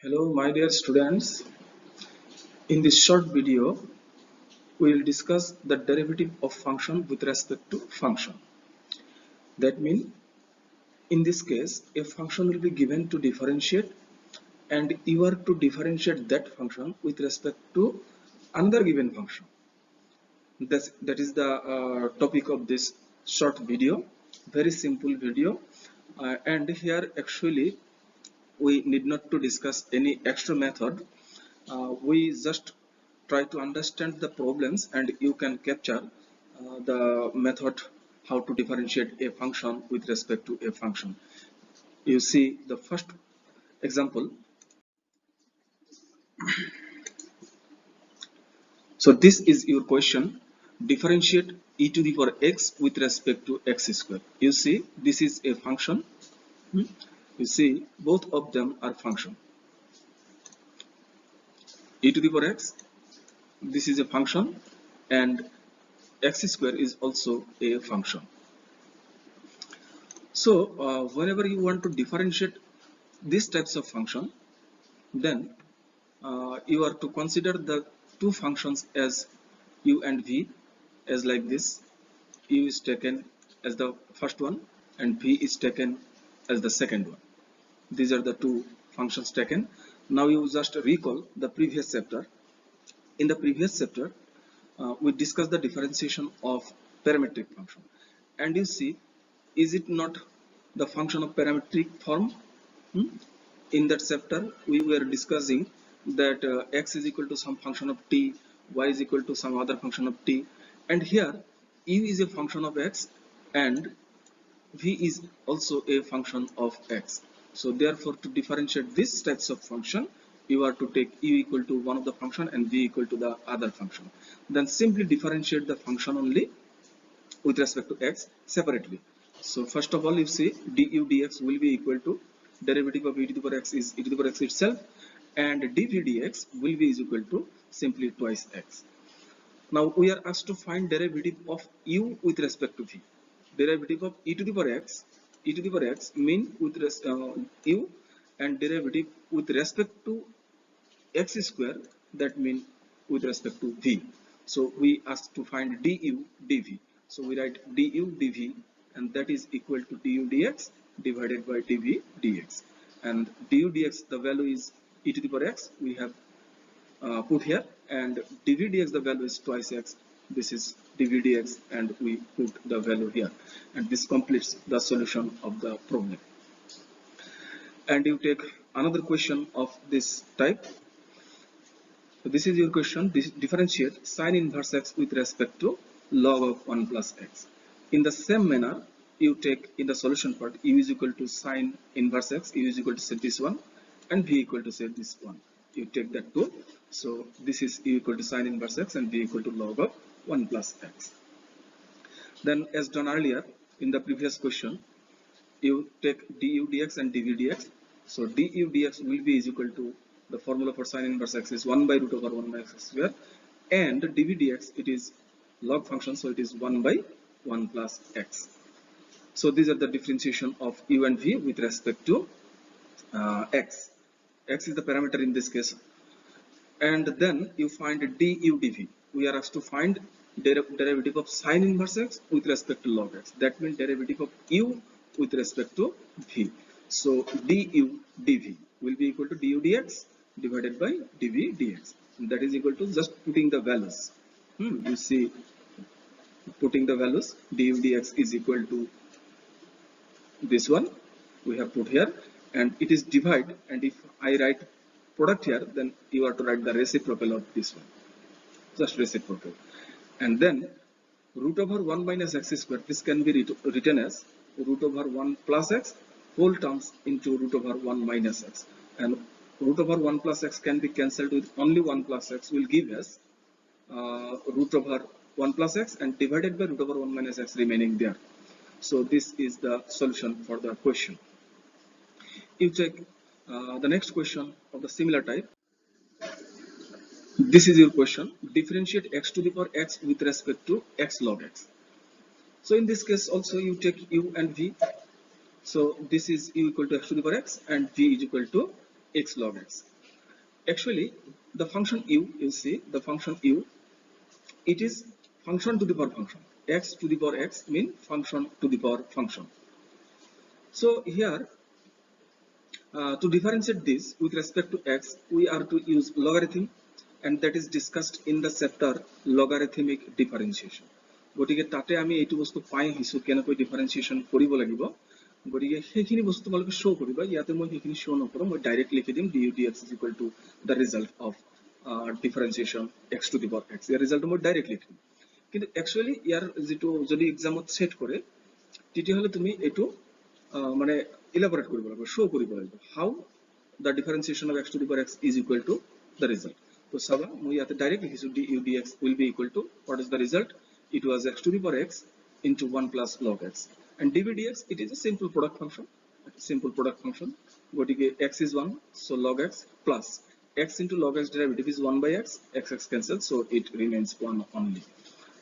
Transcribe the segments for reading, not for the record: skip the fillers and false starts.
Hello, my dear students. In this short video, we will discuss the derivative of function with respect to function. That means, in this case, a function will be given to differentiate, and you are to differentiate that function with respect to another given function. That is the topic of this short video. Very simple video, and here actually we need not to discuss any extra method. We just try to understand the problems and you can capture the method how to differentiate a function with respect to a function. You see the first example. So this is your question: differentiate e to the power x with respect to x square. You see this is a function. You see both of them are function. E to the power x, this is a function, and x square is also a function. So whenever you want to differentiate these types of function, then you are to consider the two functions as u and v, as like this. U is taken as the first one and v is taken as the second one. These are the two functions taken. Now you just recall the previous chapter. In the previous chapter, we discussed the differentiation of parametric function, and you see, is it not the function of parametric form? In that chapter we were discussing that x is equal to some function of t, y is equal to some other function of t, and here u is a function of x and v is also a function of x. So therefore, to differentiate these types of function, you are to take u equal to one of the function and v equal to the other function. Then simply differentiate the function only with respect to x separately. So first of all, you see du dx will be equal to derivative of e to the power x is e to the power x itself, and dv dx will be is equal to simply twice x. Now we are asked to find derivative of u with respect to v. Derivative of e to the power x mean with u, and derivative with respect to x square, that mean with respect to v. So we ask to find du dv. So we write du dv, and that is equal to du dx divided by dv dx. And du dx, the value is e to the power x, we have put here, and dv dx, the value is twice x. This is dv dx, and we put the value here, and this completes the solution of the problem. And you take another question of this type. So this is your question: this differentiate sine inverse x with respect to log of 1 plus x. In the same manner, you take in the solution part u is equal to sine inverse x, u is equal to say this one, and v equal to say this one. You take that too. So this is u equal to sine inverse x and v equal to log of 1 plus x. Then, as done earlier in the previous question, you take du dx and dv dx. So du dx will be is equal to, the formula for sine inverse x is 1 by root over 1 minus x square, and dv dx, it is log function, so it is 1 by 1 plus x. So these are the differentiation of u and v with respect to x. X is the parameter in this case. And then you find du dv. We are asked to find derivative of sine inverse x with respect to log x. That means derivative of u with respect to v. So du dv will be equal to du dx divided by dv dx. And that is equal to just putting the values. You see, putting the values, du dx is equal to this one we have put here, and it is divide, and if I write product here, then you are to write the reciprocal of this one, just reciprocal. And then root over 1 minus x square, this can be written as root over 1 plus x whole terms into root over 1 minus x, and root over 1 plus x can be cancelled with only 1 plus x, will give us root over 1 plus x and divided by root over 1 minus x remaining there. So this is the solution for the question. You take the next question of the similar type. This is your question: differentiate x to the power x with respect to x log x. So in this case also you take u and v. So this is u equal to x to the power x and v is equal to x log x. Actually, the function u, you see the function u, it is function to the power function. X to the power x mean function to the power function. So here, to differentiate this with respect to x, we are to use logarithm, and that is discussed in the chapter logarithmic differentiation. গতিকে তাতে আমি এইটো বস্তু পাই আহিছো কেনেকৈ ডিফাৰেন্সিয়েচন কৰিব লাগিব, গতিকে সেইখিনি বস্তু তোমালোকে শ্ব কৰিবা। ইয়াতে মই সেইখিনি শ্ব নকৰো, মই ডাইৰেক্ট লিখি দিম du dx is equal to the result of differentiation x to the power x, ইয়াৰ ৰিজাল্টটো মই ডাইৰেক্ট লিখি দিম। কিন্তু একচুয়ালি ইয়াৰ যেটো যদি এক্সামত সেট কৰে তেতিয়াহলে তুমি এইটো মানে ইলাবৰেট কৰিব লাগিব, শ্ব কৰিব লাগিব how the differentiation of x to the power x is equal to the result. So চাবা মই ইয়াতে ডাইৰেক্ট লিখিছো du dx will be equal to what is the result, it was x to the power x into 1 plus log x, and dv dx it is a simple product function, গতিকে x is 1 so log x plus x into log x derivative is 1 by x, x cancel so it remains 1 only.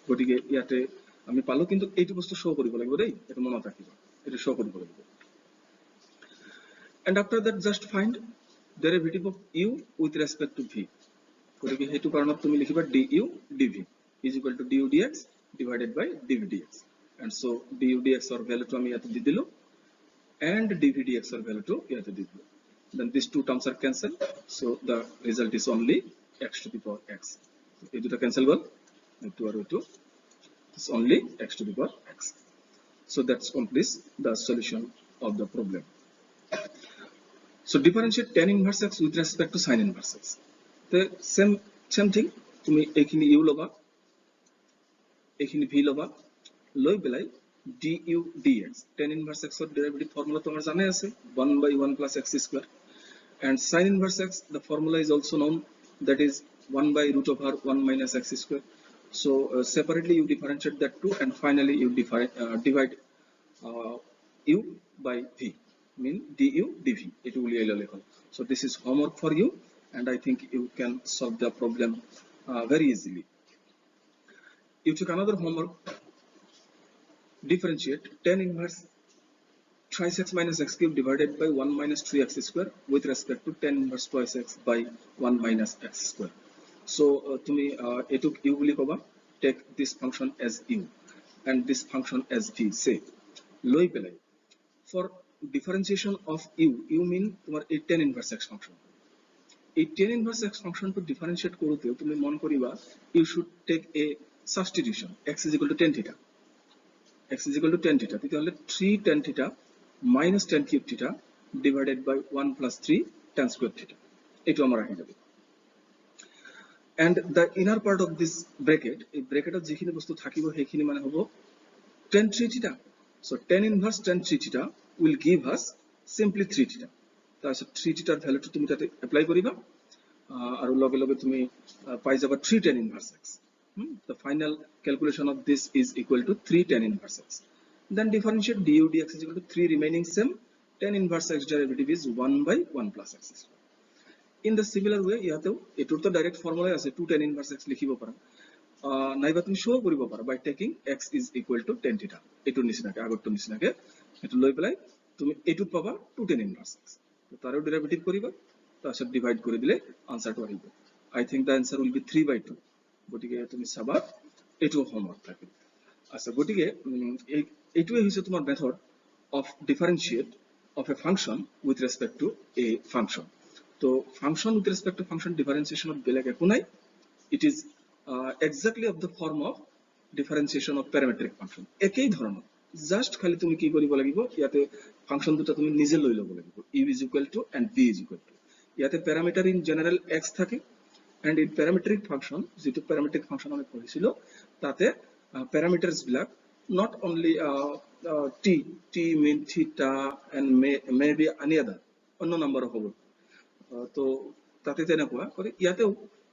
গতিকে ইয়াতে আমি পালো, কিন্তু এইটো বস্তু show কৰিব লাগিব দেই, এটা মনত ৰাখিবা, এটা শ্ব কৰিব লাগিব। And after that just find derivative of u with respect to v, গতিকে হেতু কাৰণত তুমি লিখিবা du dv is equal to du dx divided by dv dx, and so du dx or value to আমি ইয়াতে দি দিলো and dv dx or value to ইয়াতে দি দিলো, then these two terms are cancelled, so the result is only x to the power x, এই দুটো cancel গল, এইটো আর এইটো, it's only x to the power x. So that completes the solution of the problem. So differentiate tan inverse x with respect to sin inverse x. The same thing, তুমি এইখিনি u লবা, এইখিনি v লবা, লৈ পেলাই du dx, tan inverse x এর derivative formula তোমার জানা আছে 1 by 1 plus x square, and sin inverse x the formula is also known, that is 1 by root over 1 minus x square. So separately you differentiate that too, and finally you divide u by v, mean du dv, it will be. So this is homework for you, and I think you can solve the problem very easily. You took another homework, differentiate tan inverse thrice x minus x cube divided by 1 minus 3x square with respect to tan inverse twice x by 1 minus x square. So tumi etuk u boli koba, take this function as u and this function as v, say loi pelai for differentiation of u mean তোমার এই tan inverse x function, এই tan inverse x function to differentiate করতে তুমি মন করিবা you should take a substitution, x is equal to tan theta, x is equal to tan theta, তাহলে 3 tan theta minus tan cube theta divided by 1 plus 3 tan square theta, এটো আমার রাখি যাবে। And the inner part of this bracket, এই ব্র্যাকেটত যেখিনি বস্তু থাকিব সেইখিনি মানে হ'ব tan 3 theta, so tan inverse tan 3 theta will give us simply 3 theta, তাহলে 3 theta ভ্যালুটো তুমি তাতে এপ্লাই কৰিবা আৰু লগে লগে তুমি পাই যাবা 3 tan inverse x. The final calculation of this is equal to 3 tan inverse x. Then differentiate du dx is equal to 3 remaining same, tan inverse x derivative is 1 by 1 plus x square. In the similar way ইয়াতেও এটোৰ তো direct formula আছে 2 tan inverse x লিখিব পাৰা, নাইবা তুমি show কৰিব পাৰা by taking x is equal to tan theta, এটোৰ নিচিনাকে আগৰটোৰ নিচিনাকে এটো লৈ পেলাই তুমি এটোত পাবা 2 tan inverse x, তো তারও ডেরিভেটিভ কৰিবা, তাৰপিছত ডিভাইড কৰি দিলে আনসারটো আহিব। I think the answer will be 3 by 2, গতিকে তুমি চাবা এটো হোমৱৰ্ক থাকে। আচ্ছা, গতিকে এইটোৱে হৈছে তোমাৰ method of differentiate of a function with respect to a function. So function with respect to function differentiation of beleg ekku nai, it is exactly of the form of differentiation of parametric function, ekei dhoroner, just khali tumi ki koribo lagibo iate function duta tumi nije loi lobo lagibo, u is equal to and v is equal to, iate parameter in general x thake, and in parametric function যেটো parametric function আমি পঢ়িছিলো তাতে parameters black not only t mean theta and maybe any other অন্য number হ'ব, তো তাতে তেনেকুৱা কৰি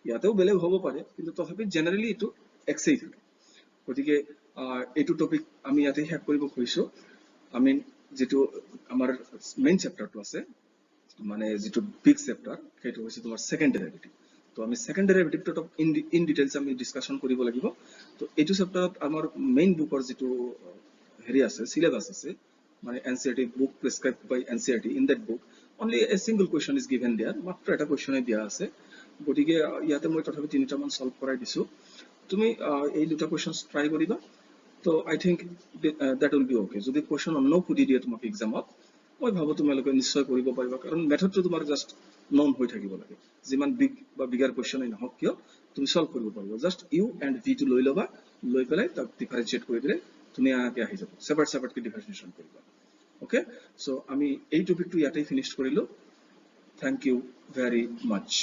ইয়াতেও বেলেগ হ'ব পাৰে, কিন্তু তথাপি জেনাৰেলি এটো এক্সেই থাকে। গতিকে এইটো টপিক আমি ইয়াতে শেষ কৰিব খুজিছো। আমি যেটো আমাৰ মেইন চেপ্টাৰটো আছে, মানে যেটো বিগ চেপ্টাৰ, সেইটো হৈছে তোমাৰ সেকেন্ড ডেৰিভেটিভ। তো আমি সেকেন্ড ডেরিভেটিভটো ইন ডিটেইলস আমি ডিসকাশন কৰিব লাগিব। তো এইটো চেপ্টাৰত আমাৰ মেইন বুকৰ যেটো হেৰি আছে, সিলেবাস আছে, মানে NCERT book prescribed by NCERT, in that book only a single question is given there, মাত্র এটা কোশ্চনে দিয়া আছে, গতিকে ইয়াতে মই তথাপি তিনিটা মান সলভ কৰাই দিছো। তুমি এই দুটা কোশ্চন ট্ৰাই কৰিবা, তো I think that will be okay. যদি কোশ্চন অন্য সুধি দিয়ে তোমাক এক্সামত, মই ভাবো তোমালোকে নিশ্চয় কৰিব পাৰিবা, কাৰণ মেথডটো তোমাৰ জাষ্ট নন হৈ থাকিব লাগে। যিমান বিগ বা বিগাৰ কোশ্চনেই নহওক কিয় তুমি সলভ কৰিব পাৰিবা। জাষ্ট ইউ এণ্ড ভি টো লৈ ল'বা, লৈ পেলাই তাক ডিফাৰেঞ্চিয়েট কৰি দিলে ধুনীয়াকৈ আহি যাব, ছেপাৰেট ছেপাৰেটকৈ ডিফাৰেঞ্চিয়েশ্যন কৰিবা। ওকে, চ' আমি এই টপিকটো ইয়াতেই ফিনিছ কৰিলোঁ। Thank you very much.